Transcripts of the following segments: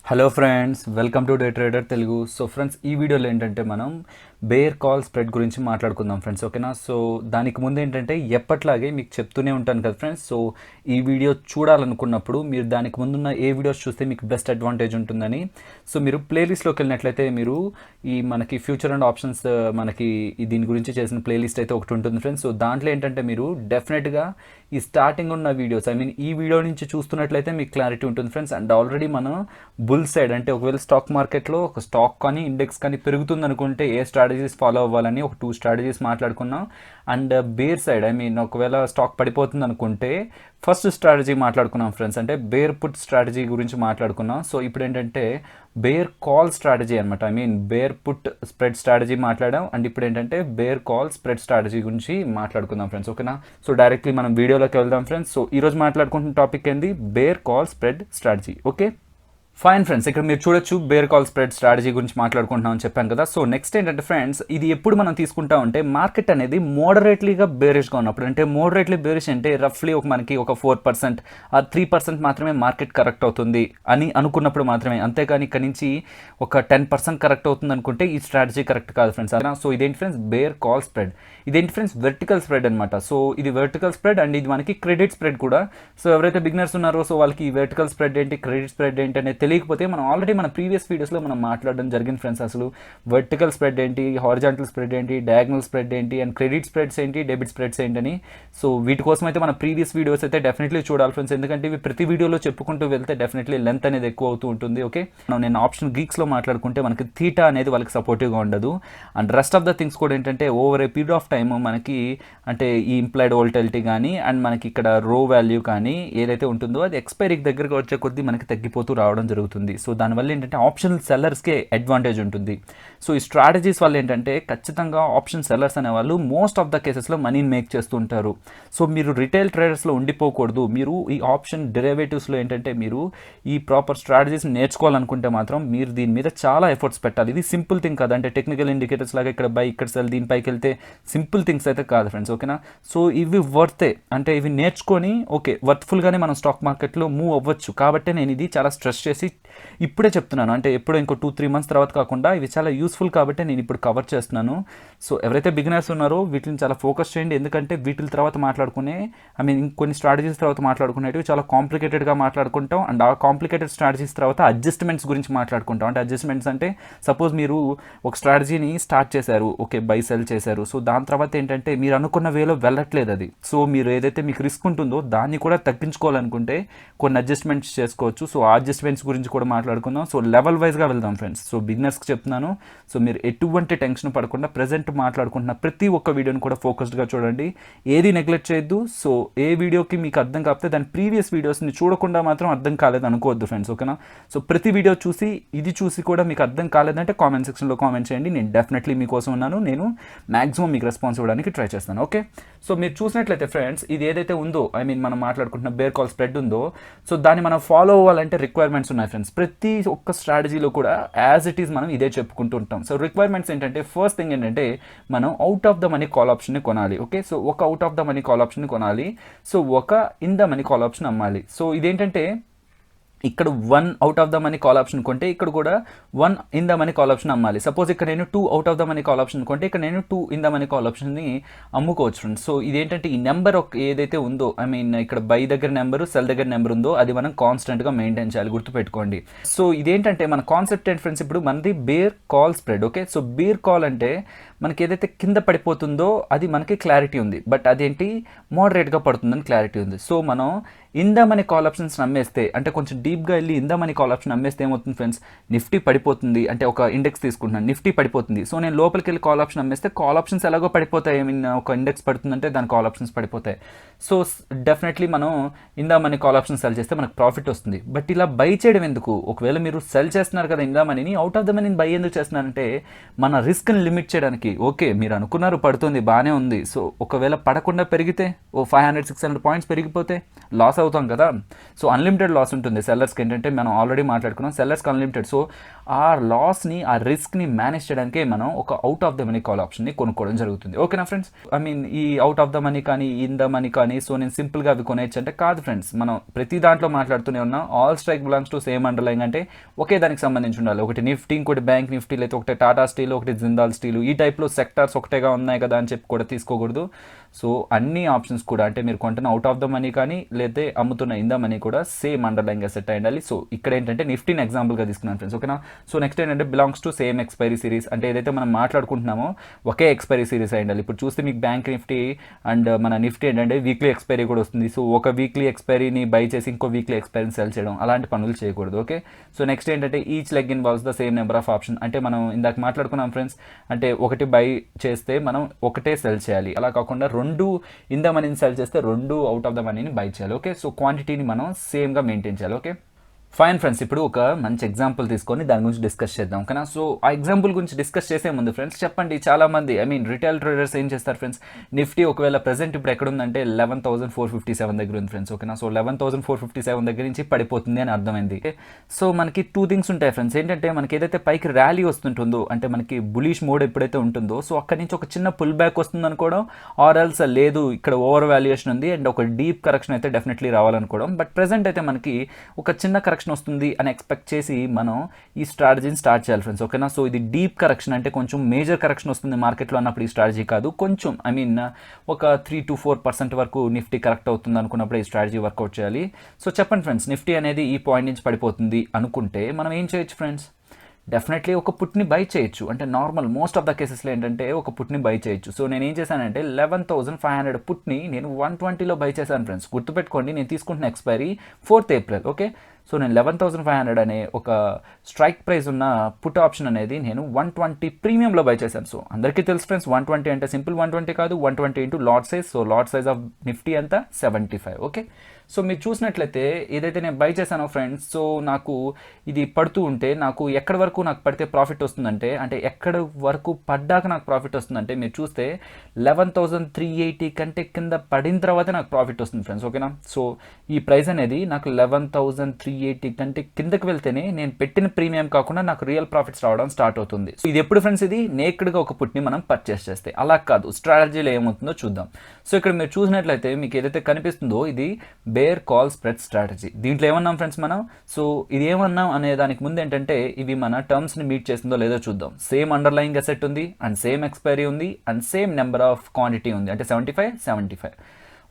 Hello friends, welcome to day trader Telugu. So friends, ఈ వీడియోలో ఏంటంటే మనం బేర్ కాల్ స్ప్రెడ్ గురించి మాట్లాడుకుందాం ఫ్రెండ్స్, ఓకేనా. సో దానికి ముందు ఏంటంటే ఎప్పట్లాగే మీకు చెప్తూనే ఉంటాను కదా ఫ్రెండ్స్. సో ఈ వీడియో చూడాలనుకున్నప్పుడు మీరు దానికి ముందున్న ఏ వీడియోస్ చూస్తే మీకు బెస్ట్ అడ్వాంటేజ్ ఉంటుందని, సో మీరు ప్లేలిస్ట్లోకి వెళ్ళినట్లయితే మీరు ఈ మనకి ఫ్యూచర్ అండ్ ఆప్షన్స్ మనకి దీని గురించి చేసిన ప్లేలిస్ట్ అయితే ఒకటి ఉంటుంది ఫ్రెండ్స్. సో దాంట్లో ఏంటంటే మీరు డెఫినెట్గా ఈ స్టార్టింగ్ ఉన్న వీడియోస్, ఐ మీన్ ఈ వీడియో నుంచి చూస్తున్నట్లయితే మీకు క్లారిటీ ఉంటుంది ఫ్రెండ్స్. అండ్ ఆల్రెడీ మనం బుల్ సైడ్ అంటే ఒకవేళ స్టాక్ మార్కెట్లో ఒక స్టాక్ కానీ ఇండెక్స్ కానీ పెరుగుతుంది అనుకుంటే ఏ స్ట్రాటజీస్ ఫాలో అవ్వాలని ఒక 2 స్ట్రాటజీస్ మాట్లాడుకున్నాం. And bear side, I mean ఒకవేళ స్టాక్ పడిపోతుంది అనుకుంటే ఫస్ట్ స్ట్రాటజీ మాట్లాడుకున్నాం ఫ్రెండ్స్, అంటే బేర్ పుట్ స్ట్రాటజీ గురించి మాట్లాడుకున్నాం. సో ఇప్పుడు ఏంటంటే బేర్ కాల్ స్ట్రాటజీ అనమాట, I mean bear put spread strategy మాట్లాడాం. అండ్ ఇప్పుడు ఏంటంటే బేర్ కాల్ స్ప్రెడ్ స్ట్రాటజీ గురించి మాట్లాడుకుందాం ఫ్రెండ్స్, ఓకేనా. సో డైరెక్ట్లీ మనం వీడియోలోకి వెళ్దాం ఫ్రెండ్స్. సో ఈరోజు మాట్లాడుకుంటున్న టాపిక్ ఏంది, bear call spread strategy, okay. Fine friends, ఇక్కడ మీరు చూడొచ్చు బేర్ కాల్ స్ప్రెడ్ స్ట్రాటజీ గురించి మాట్లాడుకుంటున్నాం అని చెప్పాను కదా. సో నెక్స్ట్ ఏంటంటే ఫ్రెండ్స్, ఇది ఎప్పుడు మనం తీసుకుంటా ఉంటే మార్కెట్ అనేది మోడరేట్లీగా బేరిష్గా ఉన్నప్పుడు, అంటే మోడరేట్లీ బేరిష్ అంటే రఫ్లీ మనకి ఒక 4% ఆ 3% మాత్రమే మార్కెట్ కరెక్ట్ అవుతుంది అని అనుకున్నప్పుడు మాత్రమే, అంతేకాని ఇక్కడ నుంచి ఒక 10% కరెక్ట్ అవుతుంది అనుకుంటే ఈ స్ట్రాటజీ కరెక్ట్ కాదు ఫ్రెండ్స్. సో ఇదేంటి ఫ్రెండ్స్, బేర్ కాల్ స్ప్రెడ్. ఇదేంటి ఫ్రెండ్స్, వెర్టికల్ స్ప్రెడ్ అనమాట. సో ఇది వెర్టికల్ స్ప్రెడ్ అండ్ ఇది మనకి క్రెడిట్ స్ప్రెడ్ కూడా. సో ఎవరైతే బిగినర్స్ ఉన్నారో సో వాళ్ళకి ఈ వెర్టికల్ స్ప్రెడ్ ఏంటి, క్రెడిట్ స్ప్రెడ్ ఏంటి అనేది తెలియకపోతే మనం ఆల్రెడీ మన ప్రీవియస్ వీడియోస్లో మనం మాట్లాడడం జరిగింది ఫ్రెండ్స్. అసలు వర్టికల్ స్ప్రెడ్ ఏంటి, హారిజాంటల్ స్ప్రెడ్ ఏంటి, డయాగ్నల్ స్ప్రెడ్ ఏంటి, అండ్ క్రెడిట్ స్ప్రెడ్స్ ఏంటి, డెబిట్ స్ప్రెడ్స్ ఏంటని. సో వీటి కోసం అయితే మన ప్రీవియస్ వీడియోస్ అయితే డెఫినెట్లీ చూడాలి ఫ్రెండ్స్, ఎందుకంటే ఇవి ప్రతి వీడియోలో చెప్పుకుంటూ వెళ్తే డెఫినెట్లీ లెంత్ అనేది ఎక్కువ అవుతూ ఉంటుంది, ఓకే. నేను ఆప్షన్ గీక్స్లో మాట్లాడుకుంటే మనకి థీటా అనేది వాళ్ళకి సపోర్టివ్గా ఉండదు. And rest of the things కూడా ఏంటంటే over a period of time మనకి అంటే ఈ ఇంప్లాయిడ్ వోల్టాలిటీ కానీ అండ్ మనకి ఇక్కడ రో వాల్యూ కానీ ఏదైతే ఉంటుందో అది ఎక్స్పైరీకి దగ్గరగా వచ్చే కొద్దీ మనకి తగ్గిపోతూ రావడం జరుగుతుంది. సో దానివల్ల ఏంటంటే ఆప్షనల్ సెల్లర్స్కే అడ్వాంటేజ్ ఉంటుంది. సో ఈ స్ట్రాటజీస్ వల్ల ఏంటంటే ఖచ్చితంగా ఆప్షన్ సెల్లర్స్ అనేవాళ్ళు మోస్ట్ ఆఫ్ ద కేసెస్లో మనీని మేక్ చేస్తుంటారు. సో మీరు రిటైల్ ట్రేడర్స్లో ఉండిపోకూడదు. మీరు ఈ ఆప్షన్ డెరివేటివ్స్లో ఏంటంటే మీరు ఈ ప్రాపర్ స్ట్రాటజీస్ నేర్చుకోవాలనుకుంటే మాత్రం మీరు దీని మీద చాలా ఎఫర్ట్స్ పెట్టాలి. ఇది సింపుల్ థింగ్ కాదు, అంటే టెక్నికల్ ఇండికేటర్స్ లాగా ఇక్కడ బై ఇక్కడ సెల్ దీనిపైకి వెళ్తే సింపుల్ థింగ్స్ అయితే కాదు ఫ్రెండ్స్, ఓకేనా. సో ఇవి వర్తే, అంటే ఇవి నేర్చుకొని ఓకే వర్త్ఫుల్గానే మనం స్టాక్ మార్కెట్లో మూవ్ అవ్వచ్చు. కాబట్టి నేను ఇది చాలా స్ట్రెస్ చేసి ఇప్పుడే చెప్తున్నాను, అంటే ఎప్పుడో ఇంకో 2-3 మంత్స్ తర్వాత కాకుండా ఇవి చాలా యూస్ఫుల్ కాబట్టి నేను ఇప్పుడు కవర్ చేస్తున్నాను. సో ఎవరైతే బిగినర్స్ ఉన్నారో వీటిని చాలా ఫోకస్ చేయండి, ఎందుకంటే వీటి తర్వాత మాట్లాడుకునే ఐ మీన్ ఇంకొన్ని స్ట్రాటజీస్ తర్వాత మాట్లాడుకునేవి చాలా కాంప్లికేటెడ్గా మాట్లాడుకుంటాం. అండ్ ఆ కాంప్లికేటెడ్ స్ట్రాటజీస్ తర్వాత అడ్జస్ట్మెంట్స్ గురించి మాట్లాడుకుంటాం. అంటే అడ్జస్ట్మెంట్స్ అంటే సపోజ్ మీరు ఒక స్ట్రాటజీని స్టార్ట్ చేశారు, ఓకే, బై సెల్ చేశారు. సో దాని తర్వాత ఏంటంటే మీరు అనుకున్న వేలో వెళ్ళట్లేదు అది. సో మీరు ఏదైతే మీకు రిస్క్ ఉంటుందో దాన్ని కూడా తగ్గించుకోవాలనుకుంటే కొన్ని అడ్జస్ట్మెంట్స్ చేసుకోవచ్చు. సో ఆ అడ్జస్ట్మెంట్స్ గురించి కూడా మాట్లాడుకుందాం. సో లెవెల్ వైజ్గా వెళ్దాం ఫ్రెండ్స్. సో బిగినర్స్కి చెప్తున్నాను, సో మీరు ఎటువంటి టెన్షన్ పడకుండా ప్రజెంట్ మాట్లాడుకుంటున్న ప్రతి ఒక్క వీడియోని కూడా ఫోకస్డ్గా చూడండి, ఏది నెగ్లెక్ట్ చేయొద్దు. సో ఏ వీడియోకి మీకు అర్థం కాకపోతే దాని ప్రీవియస్ వీడియోస్ని చూడకుండా మాత్రం అర్థం కాలేదు అనుకోవద్దు ఫ్రెండ్స్, ఓకేనా. సో ప్రతి వీడియో చూసి ఇది చూసి కూడా మీకు అర్థం కాలేదంటే కామెంట్ సెక్షన్లో కామెంట్ చేయండి, నేను డెఫినెట్లీ మీకోసం ఉన్నాను, నేను మ్యాక్సిమం మీకు రెస్పాన్స్ ఇవ్వడానికి ట్రై చేస్తాను, ఓకే. సో మీరు చూసినట్లయితే ఫ్రెండ్స్, ఇది ఏదైతే ఉందో ఐ మీన్ మనం మాట్లాడుకుంటున్న బేర్ కాల్ స్ప్రెడ్ ఉందో, సో దాన్ని మనం ఫాలో అవ్వాలంటే రిక్వైర్మెంట్స్ ఉన్నాయి ఫ్రెండ్స్. ప్రతి ఒక్క స్ట్రాటజీలో కూడా యాజ్ ఇట్ ఈస్ మనం ఇదే చెప్పుకుంటూ ఉంటాం. సో రిక్వైర్మెంట్స్ ఏంటంటే ఫస్ట్ థింగ్ ఏంటంటే మనం out of the money call ఆప్షన్ని కొనాలి, ఓకే. సో ఒక out of the money call ఆప్షన్ని కొనాలి, సో ఒక in the money call option అమ్మాలి. సో ఇదేంటంటే ఇక్కడ 1 out of the money call option కొంటే ఇక్కడ కూడా 1 in the money call option అమ్మాలి. సపోజ్ ఇక్కడ నేను 2 out of the money call option కొంటే ఇక్కడ నేను 2 ఇన్ ద మనీ కాల్ ఆప్షన్ని అమ్ముకోవచ్చు ఫ్రెండ్స్. సో ఇదేంటంటే ఈ నెంబర్ ఏదైతే ఉందో ఐ మీన్ ఇక్కడ బై దగ్గర నెంబరు సెల్ దగ్గర నెంబర్ ఉందో అది మనం కాన్స్టెంట్గా మెయింటైన్ చేయాలి, గుర్తుపెట్టుకోండి. సో ఇదేంటంటే మన కాన్సెప్ట్ ఏంటి ఫ్రెండ్స్, ఇప్పుడు మనది bear call spread, okay. So bear call అంటే మనకి ఏదైతే కింద పడిపోతుందో అది మనకి క్లారిటీ ఉంది, బట్ అదేంటి మోడరేట్గా పడుతుందని క్లారిటీ ఉంది. సో మనం in the money call options నమ్మేస్తే, అంటే కొంచెం డీప్గా వెళ్ళి in the money call option నమ్మేస్తే ఏమవుతుంది ఫ్రెండ్స్, నిఫ్టీ పడిపోతుంది, అంటే ఒక ఇండెక్స్ తీసుకుంటున్నాను నిఫ్టీ పడిపోతుంది. సో నేను లోపలికి వెళ్ళి కాల్ ఆప్షన్ నమ్మేస్తే కాల్ ఆప్షన్స్ ఎలాగో పడిపోతాయి, ఐ మీన్ ఒక ఇండెక్స్ పడుతుందంటే దాని కాల్ ఆప్షన్స్ పడిపోతాయి. సో డెఫినెట్లీ మనం in the money call option cell చేస్తే మనకు ప్రాఫిట్ వస్తుంది. బట్ ఇలా బై చేయడం ఎందుకు, ఒకవేళ మీరు సెల్ చేస్తున్నారు కదా ఇన్ ద మనీని, అవుట్ ఆఫ్ ద మనీని బై ఎందుకు చేస్తున్నారంటే మన రిస్క్ని లిమిట్ చేయడానికి. ఓకే మీరు అనుకున్నారు పడుతుంది బాగానే ఉంది, సో ఒకవేళ పడకుండా పెరిగితే ఓ 500-600 పాయింట్స్ పెరిగిపోతే లాస్ అవుతాం కదా. సో అన్లిమిటెడ్ లాస్ ఉంటుంది సెల్లర్స్కి. ఏంటంటే మనం ఆల్రెడీ మాట్లాడుకున్నాం, సెల్లర్స్కి అన్లిమిటెడ్. సో ఆ లాస్ని, ఆ రిస్క్ని మేనేజ్ చేయడానికే మనం ఒక out of the money call ఆప్షన్ని కొనుక్కోవడం జరుగుతుంది. ఓకేనా ఫ్రెండ్స్? ఐ మీన్ ఈ అవుట్ ఆఫ్ ద మనీ కానీ, ఇన్ ద మనీ కానీ, సో నేను సింపుల్గా అవి కొనేయచ్చు అంటే కాదు ఫ్రెండ్స్. మనం ప్రతి దాంట్లో మాట్లాడుతూనే ఉన్నాం, all strike belongs to same underline, అంటే ఒకే దానికి సంబంధించి ఉండాలి. ఒకటి నిఫ్టీ, ఇంకోటి బ్యాంక్ నిఫ్టీ, లేకపోతే ఒకటి టాటా స్టీల్, ఒకటి జిందాల్ స్టీల్, ఈ టైప్లో సెక్టార్స్ ఒకటేగా ఉన్నాయి కదా అని చెప్పి కూడా తీసుకోకూడదు. సో అన్ని ఆప్షన్స్ కూడా, అంటే మీరు కొంటున్న అవుట్ ఆఫ్ ద మనీ కానీ, లేకపోతే అమ్ముతున్న ఇన్ ద మనీ కూడా సేమ్ అండర్లైన్ అసెట్ అయి ఉండాలి. సో ఇక్కడ ఏంటంటే నిఫ్టీని ఎగ్జాంపుల్గా తీసుకున్నాను ఫ్రెండ్స్. ఓకేనా? సో నెక్స్ట్ ఏంటంటే belongs to same expiry series, అంటే ఏదైతే మనం మాట్లాడుకుంటున్నామో ఒకే ఎక్స్పైరీ సిరీస్ అయి ఉండాలి. ఇప్పుడు చూస్తే మీకు బ్యాంక్ నిఫ్టీ అండ్ మన నిఫ్టీ ఏంటంటే వీక్లీ ఎక్స్పైరీ కూడా వస్తుంది. సో ఒక వీక్లీ ఎక్స్పైరీని బై చేసి ఇంకో వీక్లీ ఎక్స్పైరీని సెల్ చేయడం, అలాంటి పనులు చేయకూడదు. ఓకే? సో నెక్స్ట్ ఏంటంటే each leg involves the same number of option, అంటే మనం ఇందాక మాట్లాడుకున్నాం ఫ్రెండ్స్, అంటే ఒకటి బై చేస్తే మనం ఒకటే సెల్ చేయాలి. అలా కాకుండా రెండు ఇన్ ద మనీని సెల్ చేస్తే రెండు అవుట్ ఆఫ్ ద మనీని బై చేయాలి. ఓకే? సో క్వాంటిటీని మనం సేమ్గా మెయింటైన్ చేయాలి. ఓకే ఫైన్ ఫ్రెండ్స్, ఇప్పుడు ఒక మంచి ఎగ్జాంపుల్ తీసుకొని దాని గురించి డిస్కస్ చేద్దాం. ఓకేనా? సో ఆ ఎగ్జాంపుల్ గురించి డిస్కస్ చేసే ముందు ఫ్రెండ్స్ చెప్పండి, చాలామంది ఐ మీన్ రిటైల్ ట్రేడర్స్ ఏం చేస్తారు ఫ్రెండ్స్, నిఫ్టీ ఒకవేళ ప్రెసెంట్ ఇప్పుడు ఎక్కడ ఉందంటే 11,457 దగ్గర ఉంది ఫ్రెండ్స్. ఓకేనా? సో 11,457 దగ్గర నుంచి పడిపోతుంది అని అర్థమైంది. సో మనకి టూ థింగ్స్ ఉంటాయి ఫ్రెండ్స్. ఏంటంటే మనకి ఏదైతే పైకి ర్యాలీ వస్తుంటుందో, అంటే మనకి బులిష్ మోడ్ ఎప్పుడైతే ఉంటుందో, సో అక్కడి నుంచి ఒక చిన్న పుల్ బ్యాక్ వస్తుంది అనుకోవడం, ఆర్ ఎల్స్ లేదు ఇక్కడ ఓవర్ వాల్యుయేషన్ ఉంది అండ్ ఒక డీప్ కరెక్షన్ అయితే డెఫినెట్లీ రావాలనుకోవడం. బట్ ప్రెసెంట్ అయితే మనకి ఒక చిన్న కరెక్షన్ వస్తుంది అని ఎక్స్పెక్ట్ చేసి మనం ఈ స్ట్రాటజీని స్టార్ట్ చేయాలి ఫ్రెండ్స్. ఓకేనా? సో ఇది డీప్ కరెక్షన్, అంటే కొంచెం మేజర్ కరెక్షన్ వస్తుంది మార్కెట్లో అన్నప్పుడు ఈ స్ట్రాటజీ కాదు. కొంచెం ఐ మీన్ ఒక 3-4% వరకు నిఫ్టీ కరెక్ట్ అవుతుంది అనుకున్నప్పుడు ఈ స్ట్రాటజీ వర్కౌట్ చేయాలి. సో చెప్పండి ఫ్రెండ్స్, నిఫ్టీ అనేది ఈ పాయింట్ నుంచి పడిపోతుంది అనుకుంటే మనం ఏం చేయొచ్చు ఫ్రెండ్స్? డెఫినెట్లీ ఒక పుట్ని బై చేయొచ్చు. అంటే నార్మల్ మోస్ట్ ఆఫ్ ద కేసెస్లో ఏంటంటే ఒక పుట్ని బై చేయొచ్చు. సో నేను ఏం చేశానంటే 11,500 పుట్ని నేను 120లో బై చేశాను ఫ్రెండ్స్. గుర్తుపెట్టుకోండి, నేను తీసుకుంటున్న expiry 4th April. Okay? So నేను 11,500 అనే ఒక స్ట్రైక్ ప్రైస్ ఉన్న పుట్ ఆప్షన్ అనేది నేను 120 ప్రీమియంలో బై చేశాను. సో అందరికీ తెలుసు ఫ్రెండ్స్, 120 అంటే సింపుల్ 120 కాదు, 120 into lot size. So lot size of Nifty అంతా 75. ఓకే? సో మీరు చూసినట్లయితే ఏదైతే నేను బై చేశానో ఫ్రెండ్స్, సో నాకు ఇది పడుతూ ఉంటే నాకు ఎక్కడి వరకు నాకు పడితే ప్రాఫిట్ వస్తుందంటే, అంటే ఎక్కడి వరకు పడ్డాక నాకు ప్రాఫిట్ వస్తుందంటే మీరు చూస్తే 11,380 కంటే కింద పడిన తర్వాత నాకు ప్రాఫిట్ వస్తుంది ఫ్రెండ్స్. ఓకేనా? సో ఈ ప్రైస్ అనేది నాకు 11,380 కంటే కిందకి వెళ్తేనే నేను పెట్టిన ప్రీమియం కాకుండా నాకు రియల్ ప్రాఫిట్స్ రావడం స్టార్ట్ అవుతుంది. సో ఇది ఎప్పుడు ఫ్రెండ్స్? ఇది నేక్డ్గా ఒక పుట్ని మనం పర్చేస్ చేస్తే. అలా కాదు, స్ట్రాటజీలో ఏమవుతుందో చూద్దాం. సో ఇక్కడ మీరు చూసినట్లయితే మీకు ఏదైతే కనిపిస్తుందో ఇది బేర్ కాల్ స్ప్రెడ్ స్ట్రాటజీ. దీంట్లో ఏమన్నాం ఫ్రెండ్స్ మనం? సో ఇది ఏమన్నాం అనే దానికి ముందు ఏంటంటే ఇవి మన టర్మ్స్ని మీట్ చేస్తుందో లేదో చూద్దాం. సేమ్ అండర్లైయింగ్ అసెట్ ఉంది అండ్ సేమ్ ఎక్స్పైరీ ఉంది and same number of quantity ఉంది, అంటే 75.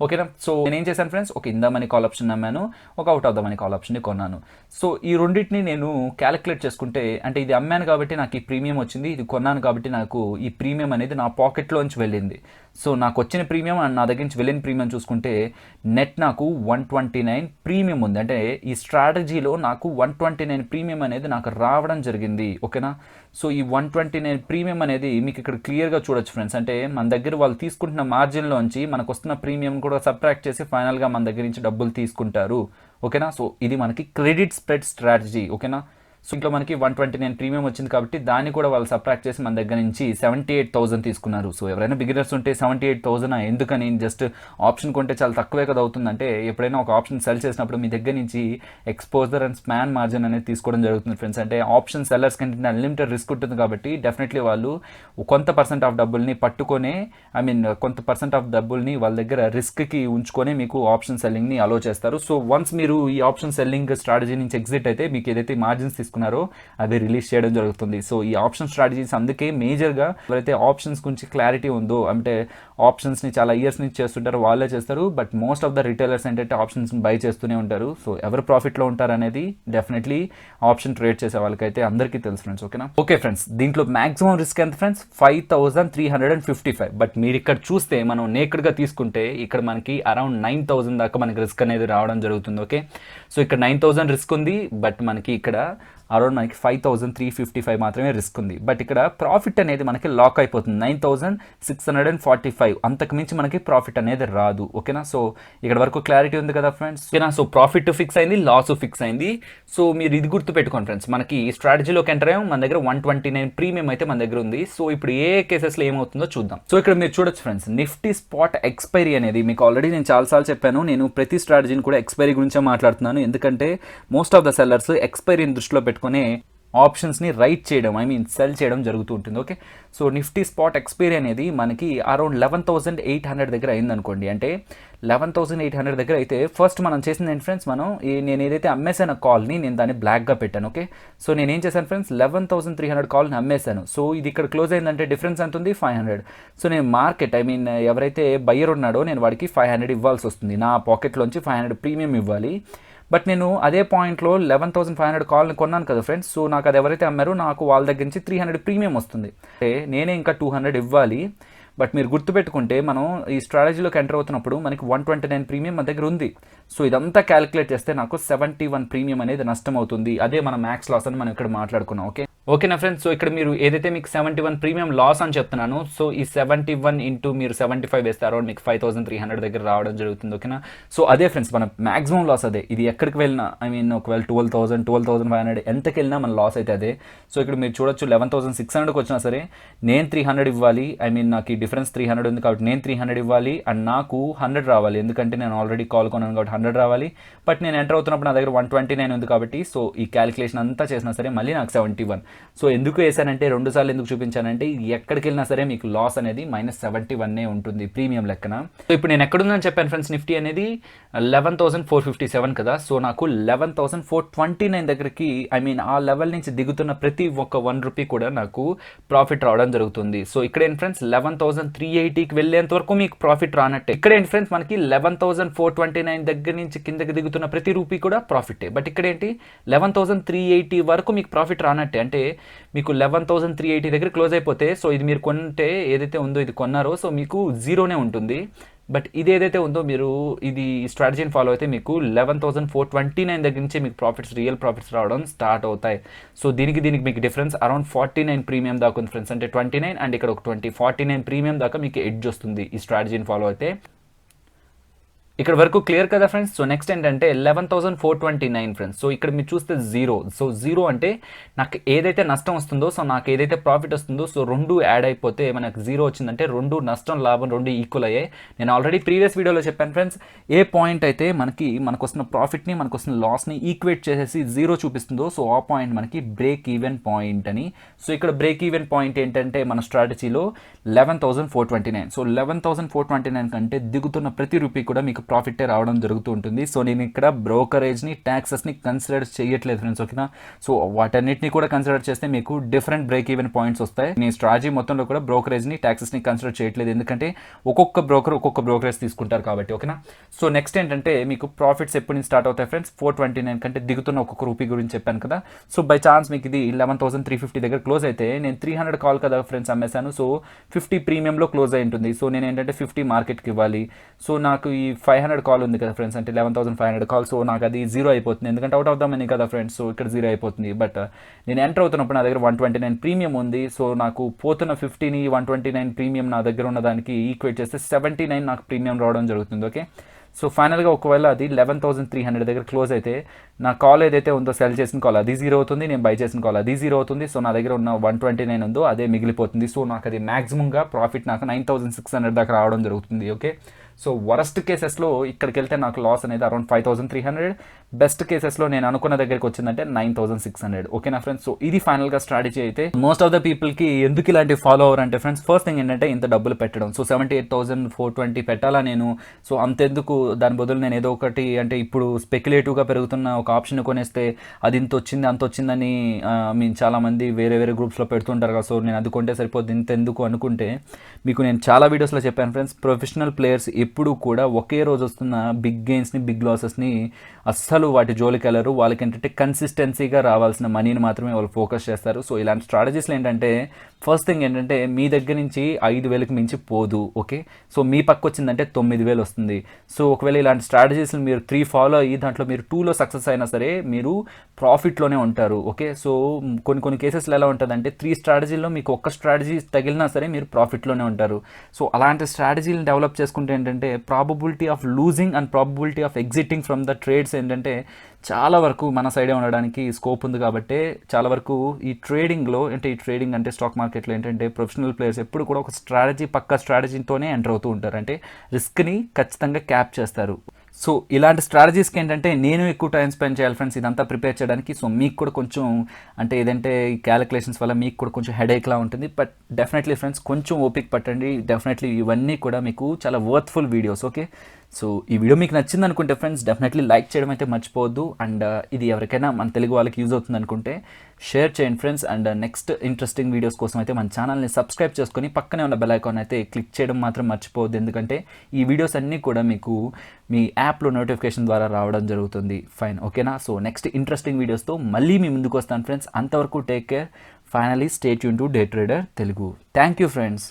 ఓకేనా? సో నేను ఏం చేశాను ఫ్రెండ్స్, ఒక in the money call option నమ్మాను, ఒక out of the money call ఆప్షన్ని కొన్నాను. సో ఈ రెండింటిని నేను క్యాలిక్యులేట్ చేసుకుంటే, అంటే ఇది అమ్మాను కాబట్టి నాకు ఈ ప్రీమియం వచ్చింది, ఇది కొన్నాను కాబట్టి నాకు ఈ ప్రీమియం అనేది నా పాకెట్లోంచి వెళ్ళింది. సో నాకు వచ్చిన ప్రీమియం అండ్ నా దగ్గర నుంచి వెళ్ళిన ప్రీమియం చూసుకుంటే నెట్ నాకు 129 ప్రీమియం ఉంది. అంటే ఈ స్ట్రాటజీలో నాకు 129 ప్రీమియం అనేది నాకు రావడం జరిగింది. ఓకేనా? సో ఈ 129 ప్రీమియం అనేది మీకు ఇక్కడ క్లియర్గా చూడొచ్చు ఫ్రెండ్స్. అంటే మన దగ్గర వాళ్ళు తీసుకుంటున్న మార్జిన్లోంచి మనకు వస్తున్న ప్రీమియం కూడా సబ్ట్రాక్ట్ చేసి ఫైనల్గా మన దగ్గర నుంచి డబ్బులు తీసుకుంటారు. ఓకేనా? సో ఇది మనకి క్రెడిట్ స్ప్రెడ్ స్ట్రాటజీ. ఓకేనా? సో ఇంట్లో మనకి 129 ప్రీమియం వచ్చింది కాబట్టి దాన్ని కూడా వాళ్ళు సబ్ట్రాక్ట్ చేసి మన దగ్గర నుంచి 78,000 తీసుకున్నారు. సో ఎవరైనా బిగినర్స్ ఉంటే 78,000 ఎందుకని, జస్ట్ ఆప్షన్ కొంటే చాలా తక్కువే కదా అవుతుందంటే, ఎప్పుడైనా ఒక ఆప్షన్ సెల్ చేసినప్పుడు మీ దగ్గర నుంచి ఎక్స్పోజర్ అండ్ స్పాన్ మార్జిన్ అనేది తీసుకోవడం జరుగుతుంది ఫ్రెండ్స్. అంటే ఆప్షన్ సెల్లర్స్ కంటే అన్లిమిటెడ్ రిస్క్ ఉంటుంది కాబట్టి డెఫినెట్లీ వాళ్ళు కొంత పర్సెంట్ ఆఫ్ డబ్బుల్ని పట్టుకొని, ఐ మీన్ కొంత పర్సెంట్ ఆఫ్ డబ్బుల్ని వాళ్ళ దగ్గర రిస్క్కి ఉంచుకొని మీకు ఆప్షన్ సెల్లింగ్ని అలో చేస్తారు. సో వన్స్ మీరు ఈ ఆప్షన్ సెల్లింగ్ స్ట్రాటజీ నుంచి ఎగ్జిట్ అయితే మీకు ఏదైతే మార్జిన్స్ తీసుకున్నారో అది రిలీజ్ చేయడం జరుగుతుంది. సో ఈ ఆప్షన్ స్ట్రాటజీస్ అందుకే మేజర్గా ఎవరైతే ఆప్షన్స్ గురించి క్లారిటీ ఉందో, అంటే ఆప్షన్స్ని చాలా ఇయర్స్ నుంచి చేస్తుంటారో వాళ్ళే చేస్తారు. But most of the retailers ఏంటంటే ఆప్షన్స్ని బై చేస్తూనే ఉంటారు. సో ఎవరు ప్రాఫిట్లో ఉంటారు అనేది డెఫినెట్లీ ఆప్షన్ ట్రేడ్ చేసే వాళ్ళకైతే అందరికీ తెలుసు ఫ్రెండ్స్. ఓకేనా? ఓకే ఫ్రెండ్స్, దీంట్లో మాక్సిమం రిస్క్ ఎంత ఫ్రెండ్స్? 5,355. బట్ మీరు ఇక్కడ చూస్తే మనం నేకెడ్గా తీసుకుంటే ఇక్కడ మనకి అరౌండ్ 9,000 దాకా మనకి రిస్క్ అనేది రావడం జరుగుతుంది. ఓకే? సో ఇక్కడ 9,000 రిస్క్ ఉంది, బట్ మనకి ఇక్కడ అరౌండ్ మనకి 5355 మాత్రమే రిస్క్ ఉంది. బట్ ఇక్కడ ప్రాఫిట్ అనేది మనకి లాక్ అయిపోతుంది 9645, అంతకు మించి మనకి ప్రాఫిట్ అనేది రాదు. ఓకేనా, సో ఇక్కడ వరకు క్లారిటీ ఉంది కదా ఫ్రెండ్స్. ఓకేనా, సో ప్రాఫిట్ ఫిక్స్ అయింది, లాస్ ఫిక్స్ అయింది. సో మీరు ఇది గుర్తుపెట్టుకోండి ఫ్రెండ్స్, మనకి స్ట్రాటజీలోకి ఎంటర్ అయ్యాం, మన దగ్గర 129 ప్రీమియం అయితే మన దగ్గర ఉంది. సో ఇప్పుడు ఏ కేసెస్లో ఏమవుతుందో చూద్దాం. సో ఇక్కడ మీరు చూడొచ్చు ఫ్రెండ్స్, నిఫ్టీ స్పాట్ ఎక్స్పైరీ అనేది మీకు ఆల్రెడీ నేను చాలాసార్లు చెప్పాను. నేను ప్రతి స్ట్రాటజీని కూడా ఎక్స్పైరీ గురించే మాట్లాడుతున్నాను, ఎందుకంటే మోస్ట్ ఆఫ్ ద సెల్లర్స్ ఎక్స్పైరీని దృష్టిలో పెట్టుకుని ఆప్షన్స్ని రైట్ చేయడం, సెల్ చేయడం జరుగుతూ ఉంటుంది. Okay, so Nifty spot expiry అనేది మనకి అరౌండ్ 11,800 దగ్గర అయిందనుకోండి. అంటే 11,800 దగ్గర అయితే ఫస్ట్ మనం చేసింది ఏంటి ఫ్రెండ్స్, నేను ఏదైతే అమ్మేసాను కాల్ని నేను దాన్ని బ్లాక్గా పెట్టాను. ఓకే, సో నేను ఏం చేశాను ఫ్రెండ్స్, 11,300 కాల్ని అమ్మేశాను. సో ఇది ఇక్కడ క్లోజ్ అయిందంటే డిఫరెన్స్ ఎంత ఉంది, 500. సో నేను మార్కెట్ ఎవరైతే బయ్యర్ ఉన్నాడో నేను వాడికి 500 ఇవ్వాల్సి వస్తుంది, నా పాకెట్లోంచి 500 ప్రీమియం ఇవ్వాలి. బట్ నేను అదే పాయింట్లో 11,500 కాల్ని కొన్నాను కదా ఫ్రెండ్స్. సో నాకు అది ఎవరైతే అమ్మారో నాకు వాళ్ళ దగ్గర నుంచి 300 ప్రీమియం వస్తుంది. అంటే నేనే ఇంకా 200 ఇవ్వాలి. బట్ మీరు గుర్తుపెట్టుకుంటే మనం ఈ స్ట్రాటజీలోకి ఎంటర్ అవుతున్నప్పుడు మనకి 129 ప్రీమియం మన దగ్గర ఉంది. సో ఇదంతా క్యాలిక్యులేట్ చేస్తే నాకు 71 ప్రీమియం అనేది నష్టం అవుతుంది. అదే మన మ్యాక్స్ లాస్ అని మనం ఇక్కడ మాట్లాడుకున్నాం. ఓకేనా ఫ్రెండ్స్. సో ఇక్కడ మీరు ఏదైతే మీకు 71 ప్రీమియం లాస్ అని చెప్తున్నాను, సో ఈ 71 ఇంటూ మీరు 75 వేస్తే అరౌండ్ మీకు 5300 దగ్గర రావడం జరుగుతుంది. ఓకేనా, సో అదే ఫ్రెండ్స్ మన మాక్సిమం లాస్ అదే. ఇది ఎక్కడికి వెళ్ళినా ఒకవేళ 12,000 12,500 ఎంతకి వెళ్ళినా మన లాస్ అయితే అదే. సో ఇక్కడ మీరు చూడొచ్చు 11,600కి వచ్చినా సరే నేను 300 ఇవ్వాలి. నాకు ఈ డిఫరెన్స్ 300 ఉంది కాబట్టి నేను 300 ఇవ్వాలి అండ్ నాకు 100 రావాలి, ఎందుకంటే నేను ఆల్రెడీ కాల్ కొన్నాను కాబట్టి 100 రావాలి. బట్ నేను ఎంటర్ అవుతున్నప్పుడు నా దగ్గర 129 ఉంది కాబట్టి సో ఈ క్యాలిక్యులేషన్ అంతా చేసినా సరే మళ్ళీ నాకు 71. సో ఎందుకు వేసానంటే 2 సార్లు ఎందుకు చూపించానంటే ఎక్కడికి వెళ్ళినా సరే మీకు లాస్ అనేది -71 ఉంటుంది ప్రీమియం లెక్కన. సో ఇప్పుడు నేను ఎక్కడుందని చెప్పాను ఫ్రెండ్స్, నిఫ్టీ అనేది 11,457 కదా. సో నాకు 11,429 దగ్గరికి ఆ లెవెల్ నుంచి దిగుతున్న ప్రతి ఒక్క 1 రూపీ కూడా నాకు ప్రాఫిట్ రావడం జరుగుతుంది. సో ఇక్కడ ఏంటి ఫ్రెండ్స్ 11,380కి వెళ్ళేంత వరకు మీకు ప్రాఫిట్ రానట్టే. ఇక్కడ ఏంటి ఫ్రెండ్స్ మనకి 11,429 దగ్గర నుంచి కిందకి దిగుతున్న ప్రతి రూపీ కూడా ప్రాఫిటే. బట్ ఇక్కడ ఏంటి 11,380 వరకు మీకు ప్రాఫిట్ రానట్టే. అంటే మీకు 11,380 దగ్గర క్లోజ్ అయిపోతే సో ఇది మీరు కొంటే ఏదైతే ఉందో ఇది కొన్నారో సో మీకు జీరోనే ఉంటుంది. బట్ ఇది ఏదైతే ఉందో మీరు ఇది స్ట్రాటజీని ఫాలో అయితే మీకు 11,429 దగ్గర నుంచి మీకు రియల్ ప్రాఫిట్స్ రావడం స్టార్ట్ అవుతాయి. సో దీనికి మీకు డిఫరెన్స్ అరౌండ్ 49 ప్రీమియం దాకా ఉంది ఫ్రెండ్స్. అంటే 29 అండ్ ఇక్కడ ఒక 49 ప్రీమియం దాకా మీకు ఎడ్జ్ వస్తుంది ఈ స్ట్రాటజీని ఫాలో అయితే. ఇక్కడ వరకు క్లియర్ కదా ఫ్రెండ్స్. సో నెక్స్ట్ ఏంటంటే 11,429 ఫ్రెండ్స్. సో ఇక్కడ మీరు చూస్తే జీరో. సో జీరో అంటే నాకు ఏదైతే నష్టం వస్తుందో సో నాకు ఏదైతే ప్రాఫిట్ వస్తుందో సో రెండు యాడ్ అయిపోతే మనకు జీరో వచ్చిందంటే రెండు నష్టం లాభం రెండు ఈక్వల్ అయ్యాయి. నేను ఆల్రెడీ ప్రీవియస్ వీడియోలో చెప్పాను ఫ్రెండ్స్, ఏ పాయింట్ అయితే మనకు వస్తున్న ప్రాఫిట్ని మనకు వస్తున్న లాస్ని ఈక్వేట్ చేసేసి జీరో చూపిస్తుందో సో ఆ పాయింట్ మనకి బ్రేక్ ఈవెన్ పాయింట్ అని. సో ఇక్కడ బ్రేక్ ఈవెన్ పాయింట్ ఏంటంటే మన స్ట్రాటజీలో 11,429. సో 11,429 కంటే దిగుతున్న ప్రతి రూపీ కూడా మీకు ప్రాఫిటే రావడం జరుగుతూ ఉంటుంది. సో నేను ఇక్కడ బ్రోకరేజ్ని ట్యాక్సెస్ని కన్సిడర్ చేయట్లేదు ఫ్రెండ్స్. ఓకేనా, సో వాటన్నిటిని కూడా కన్సిడర్ చేస్తే మీకు డిఫరెంట్ బ్రేక్ ఈవెన్ పాయింట్స్ వస్తాయి. నేను స్ట్రాటజీ మొత్తంలో కూడా బ్రోకరేజ్ని ట్యాక్సెస్ని కన్సిడర్ చేయట్లేదు, ఎందుకంటే ఒక్కొక్క బ్రోకరేజ్ తీసుకుంటారు కాబట్టి. ఓకేనా, సో నెక్స్ట్ ఏంటంటే మీకు ప్రాఫిట్స్ ఎప్పటి నుంచి స్టార్ట్ అవుతాయి ఫ్రెండ్స్, 429 కంటే దిగుతున్న ఒక్కొక్క రూపీ గురించి చెప్పాను కదా. సో బై ఛాన్స్ మీకు ఇది 11,350 దగ్గర క్లోజ్ అయితే నేను 300 కాల్ కదా ఫ్రెండ్స్ అమ్మేశాను. సో 50 ప్రీమియంలో క్లోజ్ అయి ఉంటుంది. సో నేను ఏంటంటే 50 మార్కెట్కి ఇవ్వాలి. సో నాకు ఈ 500 కాల్ ఉంది కదా ఫ్రెండ్స్, అంటే 11,500 కాల్. సో నాకు అది జీరో అయిపోతుంది, ఎందుకంటే అవుట్ ఆఫ్ ద మనీ కదా ఫ్రెండ్స్. సో ఇక్కడ జీరో అయిపోతుంది. బట్ నేను ఎంటర్ అవుతున్నప్పుడు నా దగ్గర 129 ప్రీమియం ఉంది. సో నాకు పోతున్న 50ని 129 ప్రీమియం నా దగ్గర ఉన్న దానికి ఈక్వేట్ చేస్తే 79 నాకు ప్రీమియం రావడం జరుగుతుంది. ఓకే, సో ఫైనల్గా ఒకవేళ అది 11,300 దగ్గర క్లోజ్ అయితే నా కాల్ ఏదైతే ఉందో సెల్ చేసిన కాల్ అది జీరో అవుతుంది, నేను బై చేసిన కాల్ అది జీరో అవుతుంది. సో నా దగ్గర ఉన్న 129 ఉందో అదే మిగిలిపోతుంది. సో నాకు అది మ్యాక్సిమంగా ప్రాఫిట్ నాకు 9,600 దాకా రావడం జరుగుతుంది. ఓకే, సో వరస్ట్ కేసెస్లో ఇక్కడికి వెళ్తే నాకు లాస్ అనేది అరౌండ్ 5,300, బెస్ట్ కేసెస్లో నేను అనుకున్న దగ్గరికి వచ్చిందంటే 9,600. ఓకేనా ఫ్రెండ్స్, సో ఇది ఫైనల్గా స్ట్రాటజీ అయితే. మోస్ట్ ఆఫ్ ద పీపుల్కి ఎందుకు ఇలాంటివి ఫాలో అవ్వరు అంటే ఫ్రెండ్స్, ఫస్ట్ థింగ్ ఏంటంటే ఇంత డబ్బులు పెట్టడం. సో 78,420 పెట్టాలా నేను, సో అంతెందుకు, దాని బదులు నేను ఏదో ఒకటి అంటే ఇప్పుడు స్పెక్యులేటివ్గా పెరుగుతున్న ఒక ఆప్షన్ కొనేస్తే అది ఇంత వచ్చింది అంత వచ్చిందని చాలామంది వేరే గ్రూప్స్లో పెడుతుంటారు కదా. సో నేను అది కొంటే సరిపోద్ది ఇంత ఎందుకు అనుకుంటే, మీకు నేను చాలా వీడియోస్లో చెప్పాను ఫ్రెండ్స్, ప్రొఫెషనల్ ప్లేయర్స్ ఎప్పుడూ కూడా ఒకే రోజు వస్తున్న బిగ్ గెయిన్స్ని బిగ్ లాసెస్ని అస్సలు వాటి జోలికి వెళ్ళరు. వాళ్ళకి ఏంటంటే కన్సిస్టెన్సీగా రావాల్సిన మనీని మాత్రమే వాళ్ళు ఫోకస్ చేస్తారు. సో ఇలాంటి స్ట్రాటజీస్లో ఏంటంటే ఫస్ట్ థింగ్ ఏంటంటే మీ దగ్గర నుంచి 5,000కి మించి పోదు. ఓకే, సో మీ పక్క వచ్చిందంటే 9,000 వస్తుంది. సో ఒకవేళ ఇలాంటి స్ట్రాటజీస్ని మీరు 3 ఫాలో అయ్యి దాంట్లో మీరు 2లో సక్సెస్ అయినా సరే మీరు ప్రాఫిట్లోనే ఉంటారు. ఓకే, సో కొన్ని కేసెస్లో ఎలా ఉంటుందంటే 3 స్ట్రాటజీల్లో మీకు ఒక్క స్ట్రాటజీ తగిలినా సరే మీరు ప్రాఫిట్లోనే ఉంటారు. సో అలాంటి స్ట్రాటజీలను డెవలప్ చేసుకుంటే ఏంటంటే probability of losing and probability of exiting from the trades ఏంటంటే చాలా వరకు మన సైడే ఉండడానికి స్కోప్ ఉంది. కాబట్టి చాలా వరకు ఈ ట్రేడింగ్లో ఈ ట్రేడింగ్ అంటే స్టాక్ మార్కెట్లో ఏంటంటే ప్రొఫెషనల్ ప్లేయర్స్ ఎప్పుడు కూడా ఒక పక్కా స్ట్రాటజీతోనే ఎంటర్ అవుతూ ఉంటారు. అంటే రిస్క్ని ఖచ్చితంగా క్యాప్ చేస్తారు. సో ఇలాంటి స్ట్రాటజీస్కి ఏంటంటే నేను ఎక్కువ టైం స్పెండ్ చేయాలి ఫ్రెండ్స్ ఇదంతా ప్రిపేర్ చేయడానికి. సో మీకు కూడా కొంచెం అంటే ఏదంటే ఈ క్యాలిక్యులేషన్స్ వల్ల మీకు కూడా కొంచెం హెడేక్లా ఉంటుంది. బట్ డెఫినెట్లీ ఫ్రెండ్స్ కొంచెం ఓపిక పట్టండి. డెఫినెట్లీ ఇవన్నీ కూడా మీకు చాలా వర్త్ఫుల్ వీడియోస్. ఓకే, సో ఈ వీడియో మీకు నచ్చింది అనుకుంటే ఫ్రెండ్స్ డెఫినెట్లీ లైక్ చేయడం అయితే మర్చిపోవద్దు. అండ్ ఇది ఎవరికైనా మన తెలుగు వాళ్ళకి యూజ్ అవుతుంది అనుకుంటే షేర్ చేయండి friends. And next interesting videos కోసం అయితే మన ఛానల్ని సబ్స్క్రైబ్ చేసుకొని పక్కనే ఉన్న బెల్ ఐకాన్ అయితే క్లిక్ చేయడం మాత్రం మర్చిపోవద్దు. ఎందుకంటే ఈ వీడియోస్ అన్నీ కూడా మీకు మీ యాప్లో నోటిఫికేషన్ ద్వారా రావడం జరుగుతుంది. ఫైన్, ఓకేనా? సో నెక్స్ట్ ఇంట్రెస్టింగ్ వీడియోస్తో మళ్ళీ మీ ముందుకు వస్తాను ఫ్రెండ్స్. అంతవరకు take care. Finally stay tune to day trader Telugu. Thank you friends.